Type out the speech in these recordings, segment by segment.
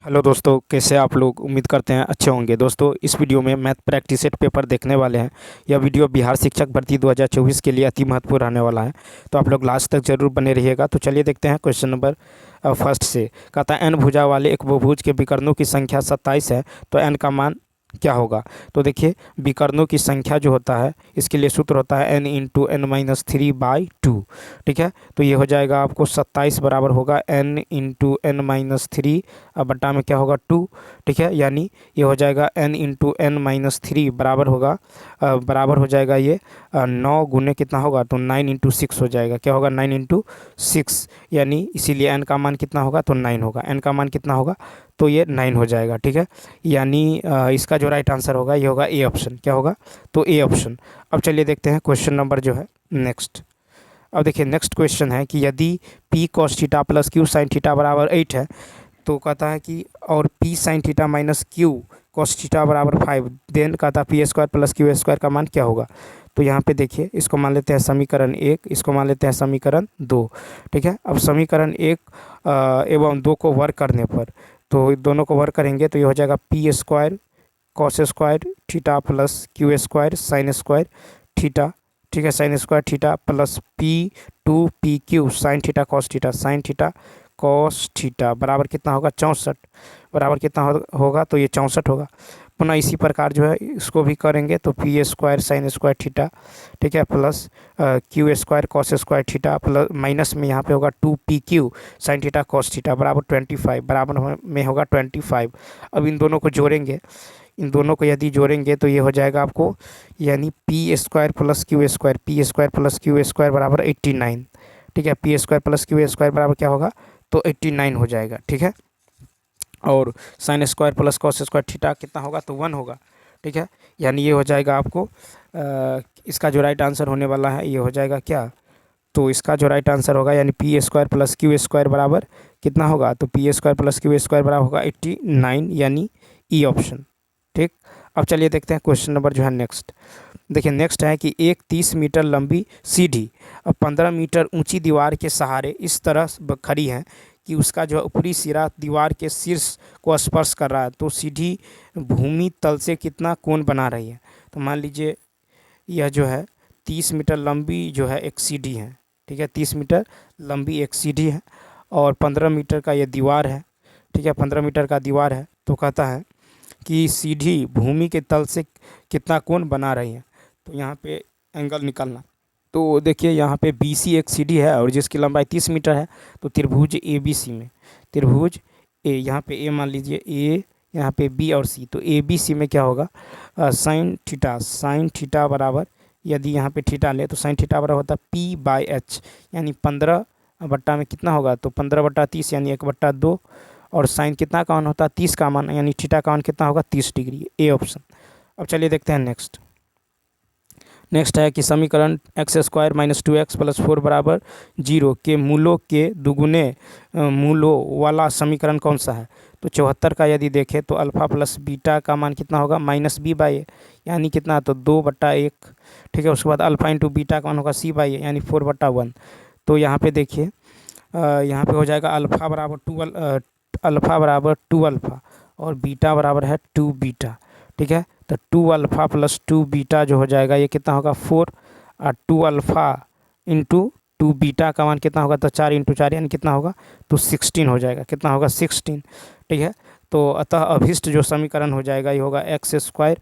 Hello दोस्तों, कैसे आप लोग? उम्मीद करते हैं अच्छे होंगे। दोस्तों, इस वीडियो में मैथ प्रैक्टिस सेट पेपर देखने वाले हैं। यह वीडियो बिहार शिक्षक भर्ती 2024 के लिए अति महत्वपूर्ण रहने वाला है, तो आप लोग लास्ट तक जरूर बने रहिएगा। तो चलिए देखते हैं क्वेश्चन नंबर फर्स्ट से। कहता है एन भुजा वाले एक बहुभुज के विकर्णों की संख्या 27 है, तो एन का मान क्या होगा? तो देखिए, विकर्णों की संख्या जो होता है, इसके लिए सूत्र होता है एन इंटू एन माइनस 3/2। ठीक है, तो ये हो जाएगा आपको 27 बराबर होगा एन इंटू एन माइनस 3 बट्टा में क्या होगा 2। ठीक है, यानी ये हो जाएगा एन इंटू एन माइनस 3 बराबर होगा बराबर हो जाएगा ये 9 गुने कितना होगा, तो 9 इंटू 6 हो जाएगा। क्या होगा? 9 इंटू 6, यानी इसीलिए एन का मान कितना होगा, तो 9 होगा। एन का मान कितना होगा, तो ये 9 हो जाएगा। ठीक है, यानी इसका जो राइट आंसर होगा ये होगा ए ऑप्शन। क्या होगा? तो ए ऑप्शन। अब चलिए देखते हैं क्वेश्चन नंबर जो है नेक्स्ट। अब देखिए, नेक्स्ट क्वेश्चन है कि यदि P cos theta plus Q sine theta बराबर 8 है, तो कहता है कि और P sine theta minus Q cos theta बराबर 5, देन कहता है P square plus Q square का मान क्या होगा? तो यहाँ पे देखिए, इसको मान लेते हैं समीकरण 1, इसको मान लेते हैं समीकरण 2। ठीक है, अब समीकरण 1 एवं 2 को वर्क करने पर, तो दोनों को वर्क करेंगे तो ये हो जाएगा P square cos square theta plus Q square sine square theta. ठीक है, sine square theta plus P2PQ sine theta cos theta sine theta cos theta बराबर कितना होगा? 64 बराबर कितना होगा? तो ये 64 होगा। पुनः इसी प्रकार जो है इसको भी करेंगे तो P square sine square theta, ठीक है, plus Q square cos square theta plus minus में यहाँ पे होगा 2PQ sine theta cos theta बराबर 25 बराबर में होगा 25। अब इन दोनों को जोड़ेंगे, इन दोनों को यदि जोड़ेंगे तो ये हो जाएगा आपको, यानी P square plus Q square, P square plus Q square बराबर 89। ठीक है, P square plus Q square बराबर क्या होगा? तो 89 हो जाएगा। ठीक है, और sine square plus cos square theta कितना होगा? तो 1 होगा। ठीक है, यानी ये हो जाएगा आपको इसका जो राइट आंसर होने वाला है ये हो जाएगा क्या? तो इसका जो राइट आंसर होगा, यानी P square plus Q square बराबर कितना होगा? तो P square plus Q square बराबर होगा 89, यानी ई ऑप्शन। ठीक, अब चलिए देखते हैं क्वेश्चन नंबर जो है नेक्स्ट। देखिए, नेक्स्ट है कि एक 30 मीटर लंबी सीढ़ी और 15 मीटर ऊंची दीवार के सहारे इस तरह खड़ी है कि उसका जो ऊपरी सिरा दीवार के शीर्ष को स्पर्श कर रहा है, तो सीढ़ी भूमि तल से कितना कोण बना रही है? तो मान लीजिए यह जो है 30 मीटर लंबी जो है एक सीढ़ी है। ठीक है, 30 मीटर लंबी एक सीढ़ी है और 15 मीटर का ये दीवार है। ठीक है, 15 मीटर का दीवार है, तो कहता है कि सीढ़ी भूमि के तल से कितना कोण बना रही है। तो यहाँ पे एंगल निकालना, तो देखिए यहाँ पे BC एक सीढ़ी है और जिसकी लंबाई 30 मीटर है, तो त्रिभुज ABC में त्रिभुज ए, यहाँ पे ए मान लीजिए ए, यहाँ पे B और C, तो ABC में क्या होगा? साइन थीटा बराबर, यदि यहाँ पे थीटा ले तो साइन थीटा बराबर होता है P/H, यानी 15 बट्टा में कितना होगा? तो 15/30, यानी 1/2। और साइन कितना का मान होता है? 30 का मान, यानी थीटा का मान कितना होगा? 30 डिग्री। A option. अब चलिए देखते हैं नेक्स्ट। नेक्स्ट है कि समीकरण x square minus 2x plus 4 बराबर 0 के मूलों के दुगुने मूलों वाला समीकरण कौन सा है? तो 74 का यदि देखें तो अल्फ़ा प्लस बीटा का मान कितना होगा? -b/a, यानी कितना? तो 2/1। ठीक है, उसके बाद अल्फ़ा इंटू बीटा का मान होगा c/a, यानी 4/1। तो यहाँ पे देखिए, यहाँ पे हो जाएगा अल्फ़ा बराबर 2 अल्फ़ा और बीटा बराबर है 2 बीटा। ठीक है, तो 2 अल्फ़ा प्लस 2 बीटा जो हो जाएगा ये कितना होगा? 4, और 2 अल्फ़ा इंटू 2 बीटा का मान कितना होगा? तो 4 इंटू 4, यानी कितना होगा? तो 16 हो जाएगा। कितना होगा? 16। ठीक है, तो अतः अभिष्ट जो समीकरण हो जाएगा ये होगा एक्स स्क्वायर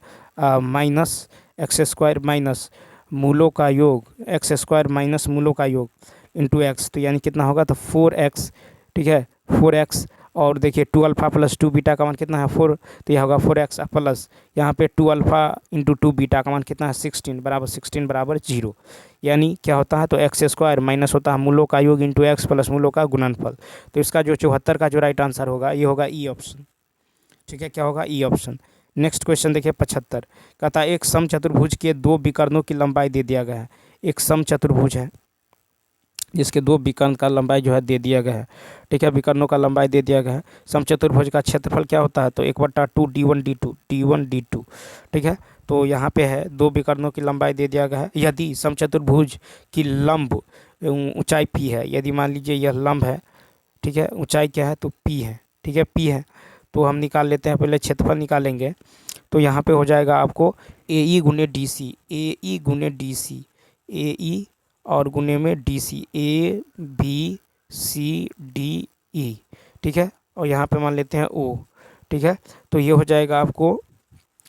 माइनस मूलों का योग, एक्स स्क्वायर माइनस मूलों का योग इंटू एक्स, तो यानी कितना होगा? तो 4x। ठीक है, 4x, और देखिए 2 अल्फ़ा प्लस 2 बीटा का मान कितना है? 4, तो यह होगा 4x प्लस यहाँ पे 2 अल्फ़ा इंटू 2 बीटा का मान कितना है? 16 बराबर 16 बराबर 0। यानी क्या होता है? तो एक्स स्क्वायर माइनस होता है मूलों का योग इंटू एक्स प्लस मूलों का गुणनफल। तो इसका जो 74 का जो राइट आंसर होगा ये होगा ई ऑप्शन। ठीक है, क्या होगा? E option. नेक्स्ट क्वेश्चन देखिए 75। कहता है एक समचतुर्भुज के 2 विकर्णों की लंबाई दे दिया गया है। एक समचतुर्भुज है जिसके 2 विकर्ण का लंबाई जो है दे दिया गया है। ठीक है, विकर्णों का लंबाई दे दिया गया है। समचतुर्भुज का क्षेत्रफल क्या होता है? तो 1/2 d1 d2। ठीक है, तो यहाँ पे है 2 विकर्णों की लंबाई दे दिया गया है। यदि समचतुर्भुज की लंब ऊंचाई p है, यदि मान लीजिए यह लंब है, ठीक है, ऊंचाई क्या है? तो p है। ठीक है, p है, तो हम निकाल लेते हैं, पहले क्षेत्रफल निकालेंगे। तो यहाँ पे हो जाएगा आपको ए ई गुने डी सी, ए ई गुने डी सी, ए ई और गुने में D C, A B C D E, ठीक है। और यहाँ पे मान लेते हैं ओ, ठीक है। तो ये हो जाएगा आपको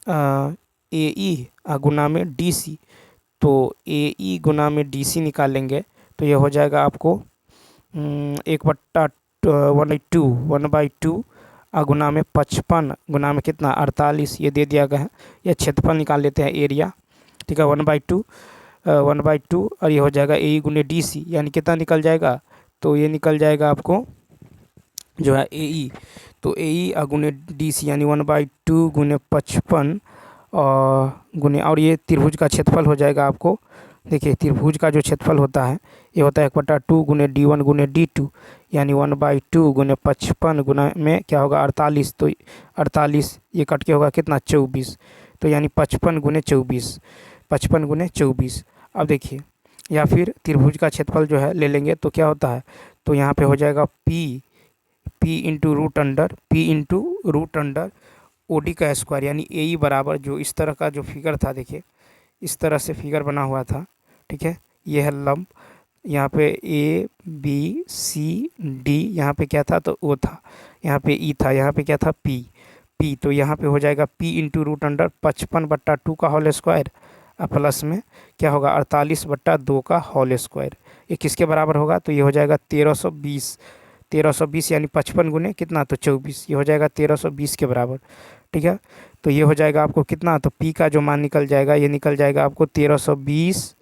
ए ई गुना में डी सी, तो ए ई गुना में डी सी निकालेंगे तो ये हो जाएगा आपको 1/2 गुना में 55 गुना में कितना 48, ये दे दिया गया है। ये क्षेत्रफल निकाल लेते हैं, एरिया, ठीक है। 1/2 और ये हो जाएगा ए गुने डी सी, यानी कितना निकल जाएगा, तो ये निकल जाएगा आपको जो है ए ई, तो ए ई गुने डी सी यानी 1/2 गुने 55 गुने, और ये त्रिभुज का क्षेत्रफल हो जाएगा आपको। देखिए त्रिभुज का जो क्षेत्रफल होता है ये होता है 1/2 गुने D1 गुने D2, यानी 1/2 गुने 55 गुना में क्या होगा 48, तो 48 ये कट के होगा कितना 24, तो यानी 55 गुने 24, 55 गुने 24। अब देखिए, या फिर त्रिभुज का क्षेत्रफल जो है ले लेंगे तो क्या होता है, तो यहाँ पे हो जाएगा P into root under OD का स्क्वायर, यानी AE बराबर, जो इस तरह का जो फिगर था, देखिए इस तरह से फिगर बना हुआ था, ठीक है। ये है लंब, यहाँ पे A B C D, यहाँ पे क्या था तो O था, यहाँ पे E था, यहाँ पे क्या था P, तो यहाँ पे हो जाएगा P इंटू रूट अंडर 55/2 का होल स्क्वायर प्लस में क्या होगा 48/2 का होल स्क्वायर। ये किसके बराबर होगा, तो ये हो जाएगा 1320 यानी 55 गुने कितना तो 24, ये हो जाएगा 1320 के बराबर, ठीक है। तो ये हो जाएगा आपको कितना, तो P का जो मान निकल जाएगा ये निकल जाएगा आपको 1320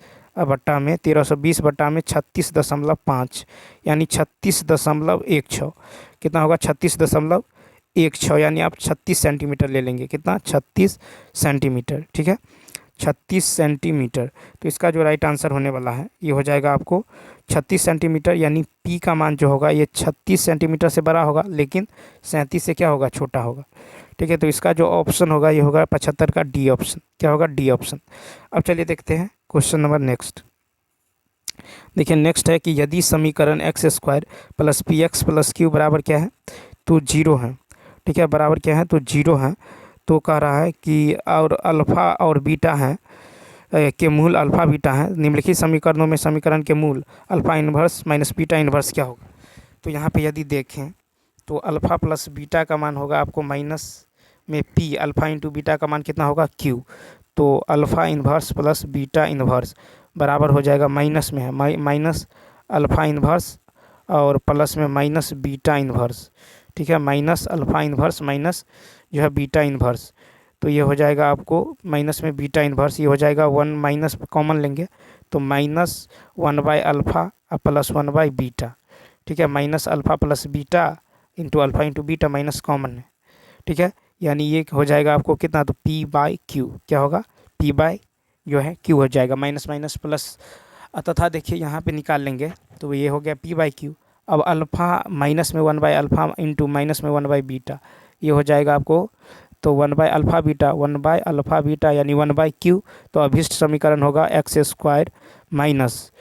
में 36.5 यानी 36.16, कितना होगा 36.16, यानी आप 36 सेंटीमीटर ले लेंगे, कितना 36 सेंटीमीटर, ठीक है, 36 सेंटीमीटर। तो इसका जो राइट आंसर होने वाला है ये हो जाएगा आपको 36 सेंटीमीटर, यानी P का मान जो होगा ये 36 सेंटीमीटर से बड़ा होगा लेकिन 37 से क्या होगा छोटा होगा, ठीक है। तो इसका जो ऑप्शन होगा ये होगा 75 का डी ऑप्शन, क्या होगा डी ऑप्शन। अब चलिए देखते हैं क्वेश्चन नंबर नेक्स्ट। देखिए नेक्स्ट है कि यदि समीकरण x² plus px plus Q बराबर क्या है, तो 0 है, ठीक है, बराबर क्या है तो 0 है। तो कह रहा है कि और अल्फ़ा और बीटा है के मूल अल्फ़ा बीटा है, निम्नलिखित समीकरणों में समीकरण के मूल alpha inverse minus beta inverse क्या होगा। तो यहाँ पे यदि देखें तो अल्फ़ा प्लस बीटा का मान होगा आपको माइनस में P, अल्फ़ा इंटू बीटा का मान कितना होगा Q, तो alpha inverse plus beta inverse बराबर हो जाएगा माइनस में है माइनस अल्फ़ा इन्वर्स और प्लस में माइनस बीटा इन्वर्स, ठीक है, माइनस अल्फ़ा इन्वर्स माइनस जो है बीटा इन्वर्स। तो ये हो जाएगा आपको माइनस में बीटा इन्वर्स, ये हो जाएगा 1 माइनस कॉमन लेंगे तो -1/अल्फ़ा प्लस 1/बीटा, ठीक है, minus alpha plus beta into alpha into beta minus common है, ठीक है, यानी ये हो जाएगा आपको कितना तो P/Q, क्या होगा P/ जो है Q हो जाएगा, माइनस माइनस प्लस तथा देखिए यहाँ पे निकाल लेंगे तो ये हो गया P/Q। अब अल्फ़ा माइनस में 1/अल्फ़ा इंटू माइनस में 1/बीटा, ये हो जाएगा आपको तो 1/अल्फ़ा बीटा यानी 1/Q। तो अभिष्ट समीकरण होगा x² माइनस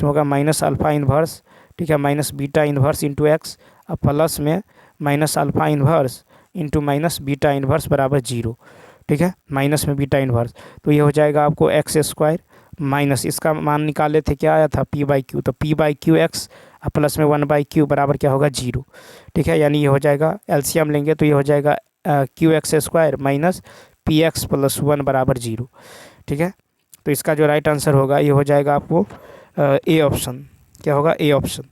में होगा माइनस अल्फ़ा इन्वर्स, ठीक है, minus beta inverse into x और प्लस में minus alpha inverse into minus beta inverse बराबर 0, ठीक है, माइनस में बीटा इन्वर्स। तो ये हो जाएगा आपको x² माइनस इसका मान निकाले थे क्या आया था P/Q, तो P/Q x प्लस में 1/Q बराबर क्या होगा 0, ठीक है, यानी ये हो जाएगा एलसीएम लेंगे तो ये हो जाएगा QX² माइनस PX प्लस 1 बराबर 0, ठीक है। तो इसका जो राइट आंसर होगा ये हो जाएगा आपको ए ऑप्शन, क्या होगा ए ऑप्शन।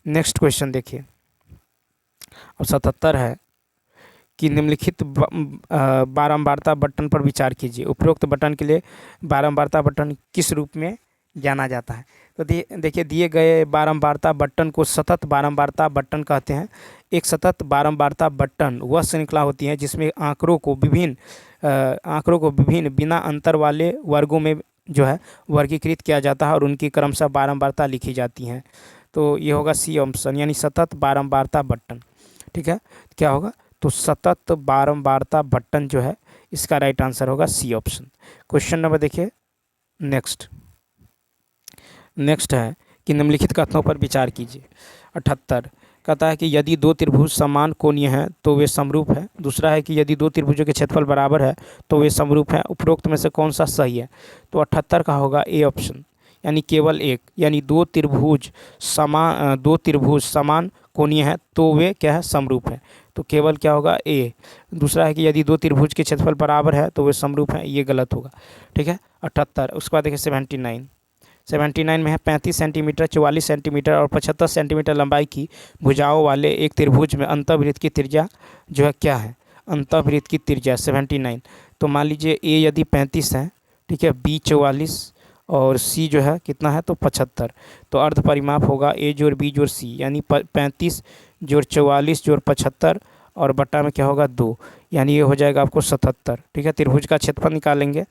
नेक्स्ट क्वेश्चन देखिए, अब 77 है कि निम्नलिखित बारंबारता बटन पर विचार कीजिए। उपरोक्त बटन के लिए बारंबारता बटन किस रूप में जाना जाता है। तो देखिए दिए गए बारंबारता बटन को सतत बारंबारता बटन कहते हैं। एक सतत बारंबारता बटन वह श्रृंखला होती है जिसमें आंकड़ों को विभिन्न बिना अंतर वाले वर्गों में जो है वर्गीकृत किया जाता है और उनकी क्रमशः बारंबारता लिखी जाती हैं। तो ये होगा सी ऑप्शन, यानी सतत बारंबारता बटन, ठीक है, क्या होगा तो सतत बारंबारता बटन जो है इसका राइट आंसर होगा सी ऑप्शन। क्वेश्चन नंबर देखिए नेक्स्ट है कि निम्नलिखित कथनों पर विचार कीजिए। 78 कहता है कि यदि दो त्रिभुज समान कोणीय हैं तो वे समरूप हैं। दूसरा है कि यदि दो त्रिभुजों के क्षेत्रफल बराबर है तो वे समरूप हैं। उपरोक्त में से कौन सा सही है? तो 78 का होगा ए ऑप्शन, यानी केवल एक, यानी दो त्रिभुज समान कोणीय है तो वे क्या है? समरूप है। तो केवल क्या होगा? ए। दूसरा है कि यदि दो त्रिभुज के क्षेत्रफल बराबर है तो वे समरूप हैं, ये गलत होगा। ठीक है, 78। उसके बाद देखिए 79 में है 35 सेंटीमीटर, 44 सेंटीमीटर और 75 सेंटीमीटर लंबाई की भुजाओं वाले एक त्रिभुज में अंतःवृत्त की त्रिज्या जो है क्या है? अंतःवृत्त की त्रिज्या 79। तो मान लीजिए ए यदि 35 है, ठीक है, बी 44 और सी जो है कितना है? तो 75। तो अर्ध परिमाप होगा ए जोड़ बी जोड़ सी, यानी 35 जोड़ 44 जोड़ 75 और बट्टा में क्या होगा? 2, यानी ये हो जाएगा आपको 77। ठीक है, त्रिभुज का क्षेत्रफल निकालेंगे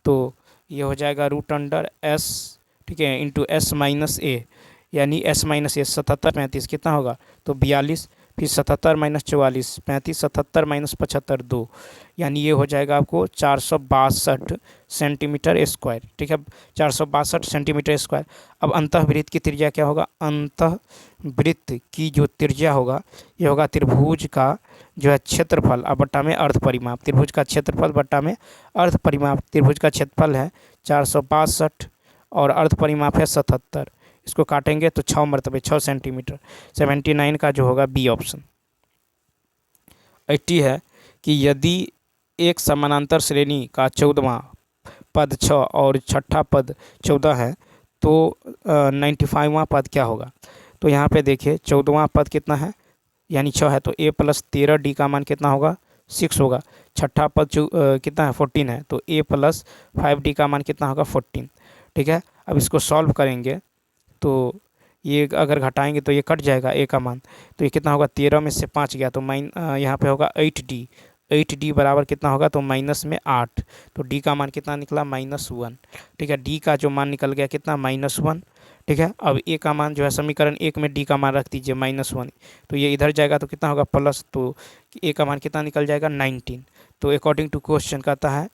तो ये हो जाएगा √अंडर(s), ठीक है, इंटू s माइनस ए, यानी s माइनस ए। 77 35 कितना होगा? तो 42, फिर 77 माइनस 44, 35 77 माइनस 75 2, यानी ये हो जाएगा आपको 462 सेंटीमीटर स्क्वायर। ठीक है, 462 सेंटीमीटर स्क्वायर। अब अंतःवृत्त की त्रिज्या क्या होगा? अंतःवृत्त की जो त्रिज्या होगा ये होगा त्रिभुज का जो है क्षेत्रफल अब बट्टा में अर्ध परिमाप। त्रिभुज का क्षेत्रफल बट्टा में अर्ध परिमाप। त्रिभुज का क्षेत्रफल है 462 और अर्ध परिमाप है 77। इसको काटेंगे तो 6 मरतबे 6 सेंटीमीटर। 79 का जो होगा बी ऑप्शन। 80 है कि यदि एक समानांतर श्रेणी का 14वां पद 6 और छठा पद 14 है तो 95वां पद क्या होगा? तो यहाँ पे देखिए 14वां पद कितना है? यानी 6 है, तो a + 13d का मान कितना होगा? 6 होगा। छठा पद कितना है? 14 है, तो a + 5d का मान कितना होगा? 14। ठीक है, अब इसको सॉल्व करेंगे तो ये अगर घटाएंगे तो ये कट जाएगा a का मान, तो ये कितना होगा? 13 में से 5 गया तो यहाँ पे होगा 8d। 8d बराबर कितना होगा? तो माइनस में 8, तो d का मान कितना निकला? -1। ठीक है, d का जो मान निकल गया कितना? -1। ठीक है, अब a का मान जो है समीकरण 1 में d का मान रख दीजिए -1, तो ये इधर जाएगा तो कितना होगा? प्लस, तो a का मान कितना निकल जाएगा? 19। तो अकॉर्डिंग टू क्वेश्चन कहता है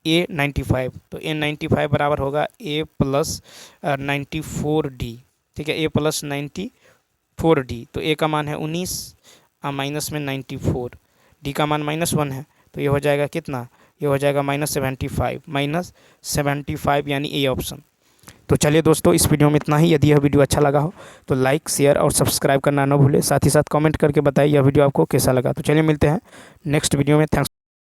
a 95, तो a 95 बराबर होगा a + 94d। ठीक है, a + 94d, तो a का मान है 19 माइनस में 94, d का मान -1 है, तो ये हो जाएगा कितना? ये हो जाएगा -75 यानी ए ऑप्शन। तो चलिए दोस्तों, इस वीडियो में इतना ही। यदि यह वीडियो अच्छा लगा हो तो लाइक, शेयर और सब्सक्राइब करना न भूलें। साथ ही साथ कमेंट करके बताइए यह वीडियो आपको कैसा लगा। तो चलिए मिलते हैं नेक्स्ट वीडियो में। थैंक्स।